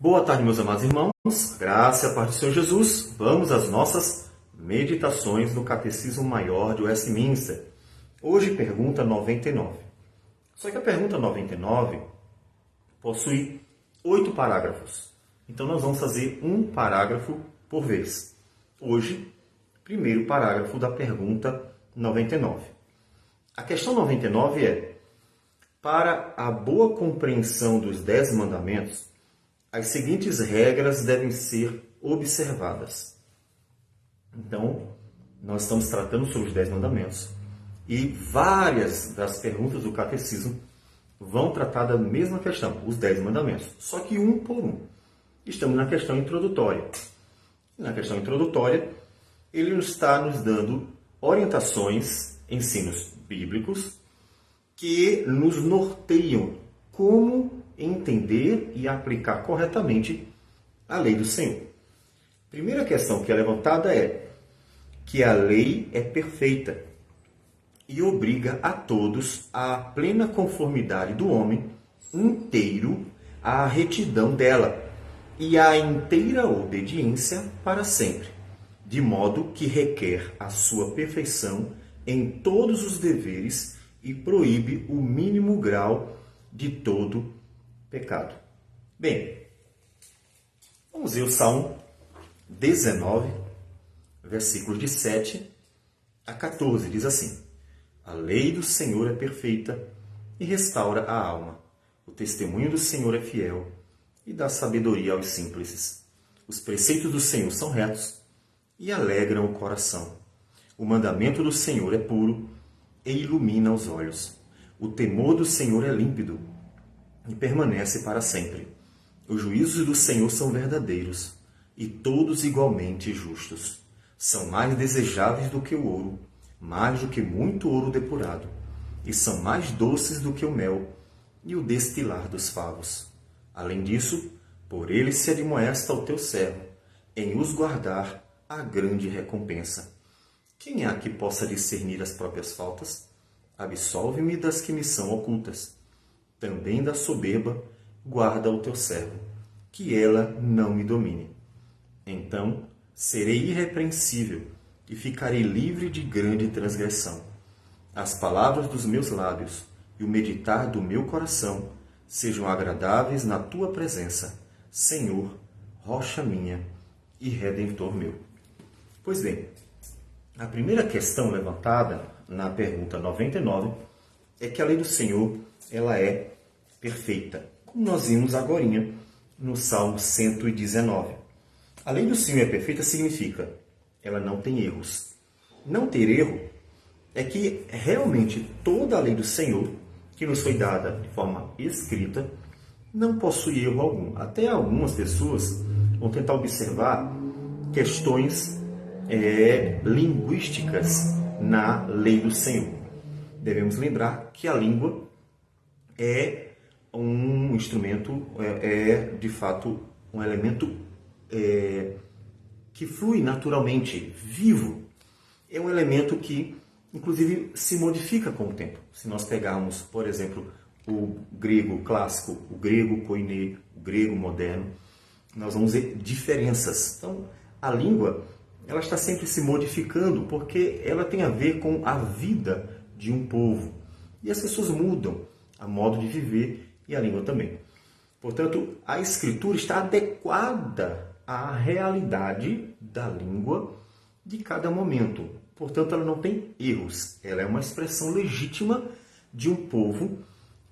Boa tarde, meus amados irmãos. Graça e a paz do Senhor Jesus. Vamos às nossas meditações do Catecismo Maior de Westminster. Hoje, pergunta 99. Só que a pergunta 99 possui 8 parágrafos. Então, nós vamos fazer um parágrafo por vez. Hoje, primeiro parágrafo da pergunta 99. A questão 99 é: para a boa compreensão dos 10 mandamentos, as seguintes regras devem ser observadas. Então, nós estamos tratando sobre os 10 mandamentos e várias das perguntas do catecismo vão tratar da mesma questão, os 10 mandamentos, só que um por um. Estamos na questão introdutória. Na questão introdutória, ele está nos dando orientações, ensinos bíblicos que nos norteiam como entender e aplicar corretamente a lei do Senhor. Primeira questão que é levantada é que a lei é perfeita e obriga a todos à plena conformidade do homem inteiro à retidão dela e à inteira obediência para sempre, de modo que requer a sua perfeição em todos os deveres e proíbe o mínimo grau de todo pecado. Bem, vamos ver o Salmo 19, versículos de 7 a 14. Diz assim: a lei do Senhor é perfeita e restaura a alma. O testemunho do Senhor é fiel e dá sabedoria aos simples. Os preceitos do Senhor são retos e alegram o coração. O mandamento do Senhor é puro e ilumina os olhos. O temor do Senhor é límpido e permanece para sempre. Os juízos do Senhor são verdadeiros e todos igualmente justos. São mais desejáveis do que o ouro, mais do que muito ouro depurado, e são mais doces do que o mel e o destilar dos favos. Além disso, por eles se admoesta o teu servo, em os guardar a grande recompensa. Quem há que possa discernir as próprias faltas? Absolve-me das que me são ocultas. Também da soberba guarda o teu servo, que ela não me domine. Então serei irrepreensível e ficarei livre de grande transgressão. As palavras dos meus lábios e o meditar do meu coração sejam agradáveis na tua presença, Senhor, rocha minha e redentor meu. Pois bem, a primeira questão levantada na pergunta 99 é que a lei do Senhor ela é perfeita, como nós vimos agorinha no Salmo 119. A lei do Senhor é perfeita significa ela não tem erros. Não ter erro é que realmente toda a lei do Senhor, que nos foi dada de forma escrita, não possui erro algum. Até algumas pessoas vão tentar observar questões linguísticas na lei do Senhor. Devemos lembrar que a língua é um instrumento, de fato um elemento que flui naturalmente, vivo. É um elemento que, inclusive, se modifica com o tempo. Se nós pegarmos, por exemplo, o grego clássico, o grego koiné, o grego moderno, nós vamos ver diferenças. Então, a língua ela está sempre se modificando porque ela tem a ver com a vida de um povo. E as pessoas mudam a modo de viver e a língua também. Portanto, a escritura está adequada à realidade da língua de cada momento. Portanto, ela não tem erros. Ela é uma expressão legítima de um povo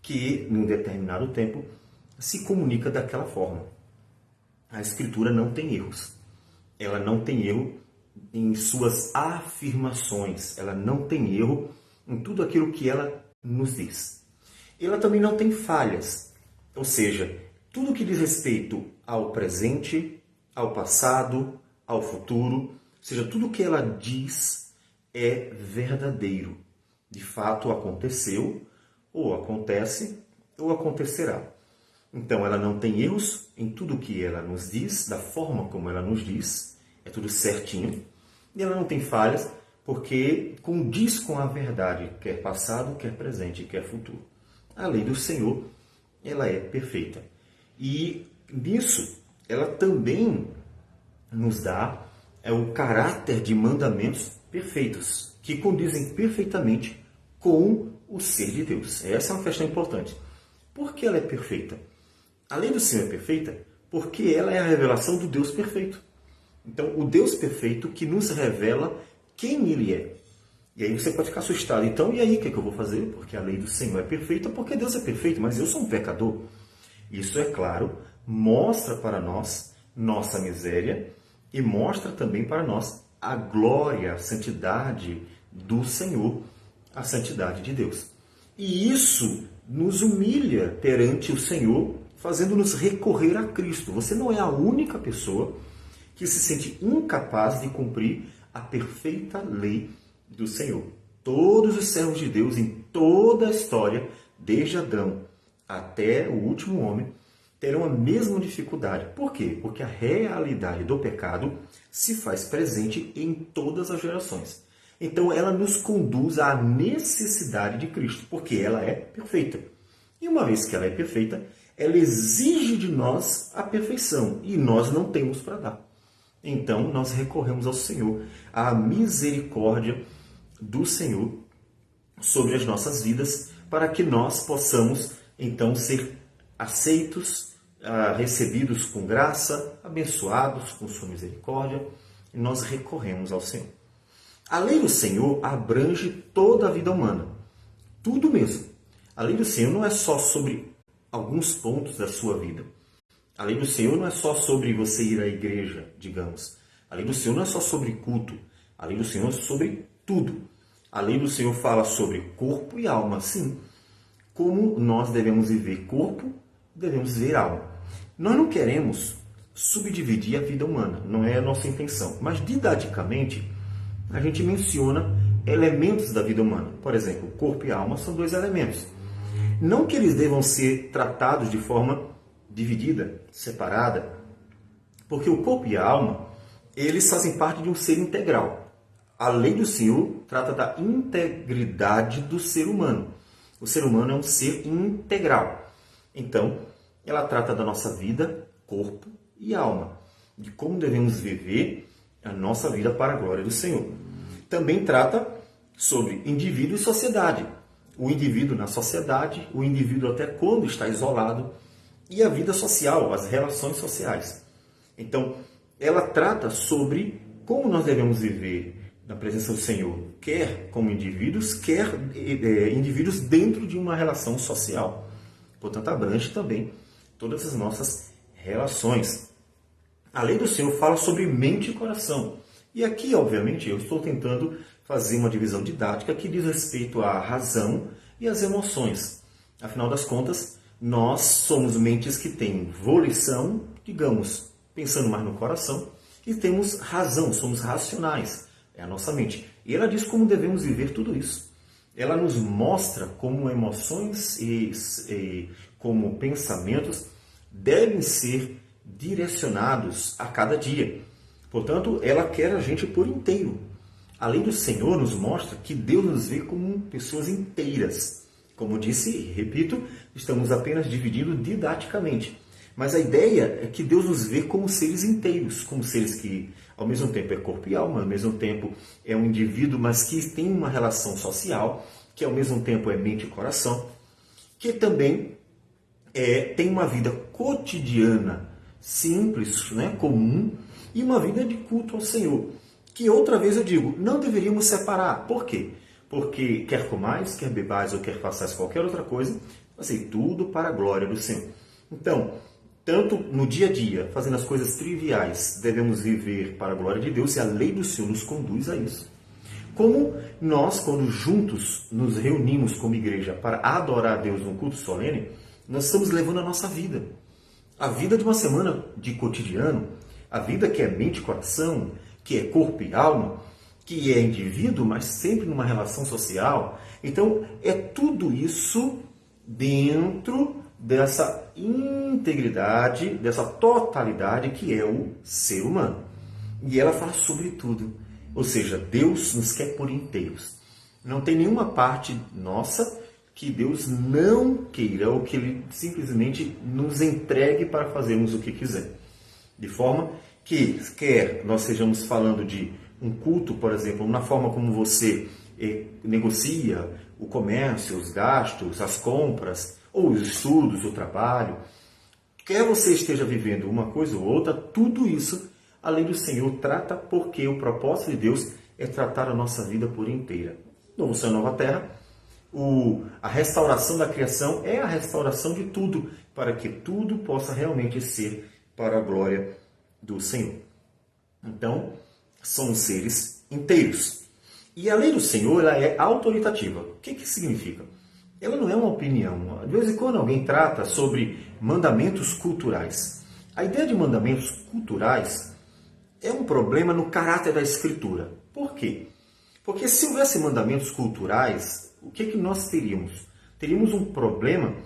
que, em um determinado tempo, se comunica daquela forma. A escritura não tem erros. Ela não tem erro em suas afirmações. Ela não tem erro em tudo aquilo que ela nos diz. Ela também não tem falhas. Ou seja, tudo que diz respeito ao presente, ao passado, ao futuro, ou seja, tudo que ela diz é verdadeiro. De fato, aconteceu, ou acontece, ou acontecerá. Então, ela não tem erros em tudo que ela nos diz, da forma como ela nos diz, é tudo certinho. E ela não tem falhas, porque condiz com a verdade, quer passado, quer presente, quer futuro. A lei do Senhor, ela é perfeita. E Nisso, ela também nos dá o caráter de mandamentos perfeitos, que condizem perfeitamente com o ser de Deus. Essa é uma questão importante. Por que ela é perfeita? A lei do Senhor é perfeita porque ela é a revelação do Deus perfeito. Então, o Deus perfeito que nos revela quem Ele é. E aí você pode ficar assustado. Então, e aí, o que eu vou fazer? Porque a lei do Senhor é perfeita, porque Deus é perfeito, mas eu sou um pecador. Isso, é claro, mostra para nós nossa miséria e mostra também para nós a glória, a santidade do Senhor, a santidade de Deus. E isso nos humilha perante o Senhor, fazendo-nos recorrer a Cristo. Você não é a única pessoa que se sente incapaz de cumprir a perfeita lei do Senhor. Todos os servos de Deus em toda a história, desde Adão até o último homem, terão a mesma dificuldade. Por quê? Porque a realidade do pecado se faz presente em todas as gerações. Então ela nos conduz à necessidade de Cristo, porque ela é perfeita. E uma vez que ela é perfeita, ela exige de nós a perfeição, e nós não temos para dar. Então nós recorremos ao Senhor, à misericórdia do Senhor sobre as nossas vidas, para que nós possamos então ser aceitos, recebidos com graça, abençoados com sua misericórdia, e nós recorremos ao Senhor. A lei do Senhor abrange toda a vida humana, tudo mesmo. A lei do Senhor não é só sobre alguns pontos da sua vida. A lei do Senhor não é só sobre você ir à igreja, digamos. A lei do Senhor não é só sobre culto. A lei do Senhor é sobre tudo. A lei do Senhor fala sobre corpo e alma, sim. Como nós devemos viver corpo, devemos viver alma. Nós não queremos subdividir a vida humana, não é a nossa intenção. Mas, didaticamente, a gente menciona elementos da vida humana. Por exemplo, corpo e alma são dois elementos. Não que eles devam ser tratados de forma dividida, separada, porque o corpo e a alma, eles fazem parte de um ser integral. A lei do Senhor trata da integridade do ser humano. O ser humano é um ser integral. Então, ela trata da nossa vida, corpo e alma, de como devemos viver a nossa vida para a glória do Senhor. Também trata sobre indivíduo e sociedade. O indivíduo na sociedade, o indivíduo até quando está isolado, e a vida social, as relações sociais. Então, ela trata sobre como nós devemos viver na presença do Senhor, quer como indivíduos, quer indivíduos dentro de uma relação social. Portanto, abrange também todas as nossas relações. A lei do Senhor fala sobre mente e coração. E aqui, obviamente, eu estou tentando fazer uma divisão didática que diz respeito à razão e às emoções. Afinal das contas, nós somos mentes que têm volição, digamos, pensando mais no coração, e temos razão, somos racionais, é a nossa mente. E ela diz como devemos viver tudo isso. Ela nos mostra como emoções e como pensamentos devem ser direcionados a cada dia. Portanto, ela quer a gente por inteiro. A lei do Senhor nos mostra que Deus nos vê como pessoas inteiras. Como disse, repito, estamos apenas dividindo didaticamente. Mas a ideia é que Deus nos vê como seres inteiros, como seres que ao mesmo tempo é corpo e alma, ao mesmo tempo é um indivíduo, mas que tem uma relação social, que ao mesmo tempo é mente e coração, que também tem uma vida cotidiana, simples, né, comum, e uma vida de culto ao Senhor. Que outra vez eu digo, não deveríamos separar. Por quê? Porque quer comais, quer bebais ou quer façais qualquer outra coisa, fazei tudo para a glória do Senhor. Então, tanto no dia a dia, fazendo as coisas triviais, devemos viver para a glória de Deus, e a lei do Senhor nos conduz a isso. Como nós, quando juntos nos reunimos como igreja para adorar a Deus num culto solene, nós estamos levando a nossa vida. A vida de uma semana de cotidiano, a vida que é mente e coração, que é corpo e alma, que é indivíduo, mas sempre numa relação social. Então, é tudo isso dentro dessa integridade, dessa totalidade que é o ser humano. E ela fala sobre tudo. Ou seja, Deus nos quer por inteiros. Não tem nenhuma parte nossa que Deus não queira ou que Ele simplesmente nos entregue para fazermos o que quiser. De forma que, quer nós estejamos falando de um culto, por exemplo, na forma como você negocia o comércio, os gastos, as compras, ou os estudos, o trabalho, quer você esteja vivendo uma coisa ou outra, tudo isso a lei do Senhor trata, porque o propósito de Deus é tratar a nossa vida por inteira. Novo céu e nova terra, a restauração da criação é a restauração de tudo, para que tudo possa realmente ser para a glória do Senhor. Então, somos seres inteiros. E a lei do Senhor ela é autoritativa. O que significa? Ela não é uma opinião. De vez em quando alguém trata sobre mandamentos culturais. A ideia de mandamentos culturais é um problema no caráter da Escritura. Por quê? Porque se houvesse mandamentos culturais, o que nós teríamos? Teríamos um problema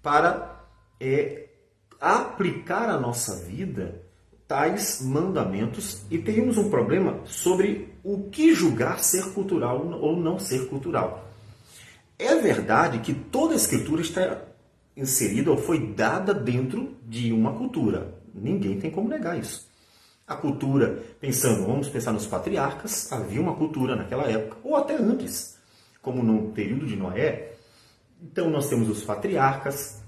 para aplicar à nossa vida tais mandamentos e teríamos um problema sobre o que julgar ser cultural ou não ser cultural. É verdade que toda a Escritura está inserida ou foi dada dentro de uma cultura. Ninguém tem como negar isso. A cultura, vamos pensar nos patriarcas, havia uma cultura naquela época, ou até antes, como no período de Noé. Então nós temos os patriarcas,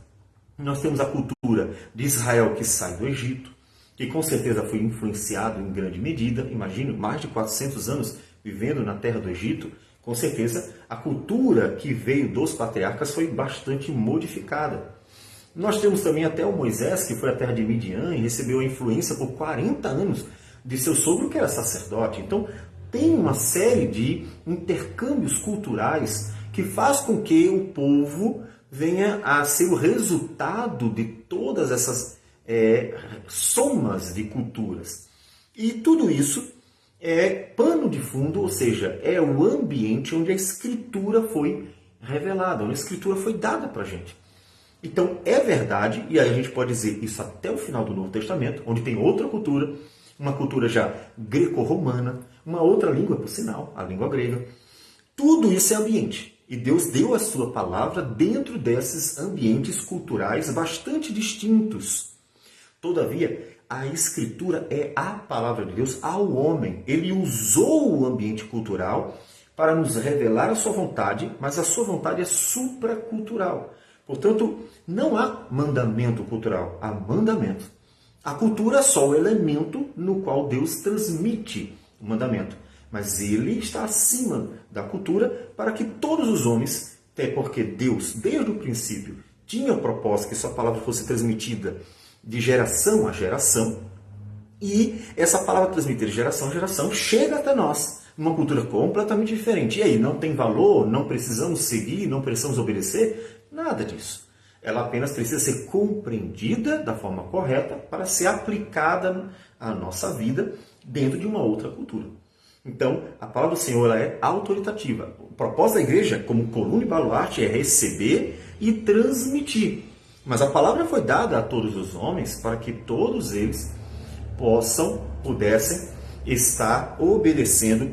nós temos a cultura de Israel que sai do Egito, que com certeza foi influenciado em grande medida, imagine, mais de 400 anos vivendo na terra do Egito, com certeza a cultura que veio dos patriarcas foi bastante modificada. Nós temos também até o Moisés, que foi à terra de Midian e recebeu a influência por 40 anos de seu sogro, que era sacerdote. Então, tem uma série de intercâmbios culturais que faz com que o povo venha a ser o resultado de todas essas somas de culturas. E tudo isso é pano de fundo, ou seja, é o ambiente onde a Escritura foi revelada, onde a Escritura foi dada para a gente. Então, é verdade, e aí a gente pode dizer isso até o final do Novo Testamento, onde tem outra cultura, uma cultura já greco-romana, uma outra língua, por sinal, a língua grega. Tudo isso é ambiente. E Deus deu a sua palavra dentro desses ambientes culturais bastante distintos. Todavia, a Escritura é a palavra de Deus ao homem. Ele usou o ambiente cultural para nos revelar a sua vontade, mas a sua vontade é supracultural. Portanto, não há mandamento cultural, há mandamento. A cultura é só o elemento no qual Deus transmite o mandamento. Mas ele está acima da cultura para que todos os homens, até porque Deus, desde o princípio, tinha o propósito que sua palavra fosse transmitida de geração a geração, e essa palavra transmitida de geração a geração chega até nós, numa cultura completamente diferente. E aí, não tem valor, não precisamos seguir, não precisamos obedecer? Nada disso. Ela apenas precisa ser compreendida da forma correta para ser aplicada à nossa vida dentro de uma outra cultura. Então, a palavra do Senhor ela é autoritativa. O propósito da igreja, como coluna e baluarte, é receber e transmitir. Mas a palavra foi dada a todos os homens para que todos eles pudessem estar obedecendo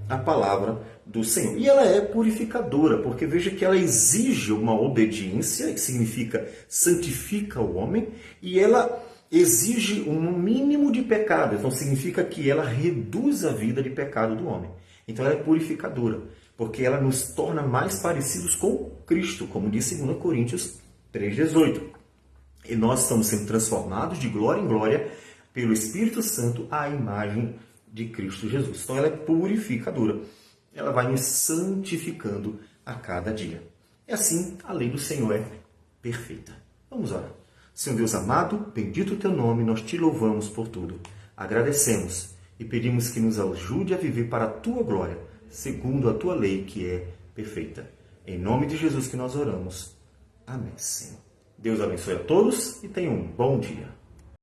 a palavra do Senhor. E ela é purificadora, porque veja que ela exige uma obediência, que significa santifica o homem, e ela exige um mínimo de pecado, então significa que ela reduz a vida de pecado do homem. Então ela é purificadora, porque ela nos torna mais parecidos com Cristo, como diz 2 Coríntios 3,18. E nós estamos sendo transformados de glória em glória pelo Espírito Santo à imagem de Cristo Jesus. Então ela é purificadora. Ela vai nos santificando a cada dia. E assim, a lei do Senhor é perfeita. Vamos orar. Senhor Deus amado, bendito o teu nome, nós te louvamos por tudo. Agradecemos e pedimos que nos ajude a viver para a tua glória, segundo a tua lei que é perfeita. Em nome de Jesus que nós oramos. Amém, Senhor. Deus abençoe a todos e tenham um bom dia.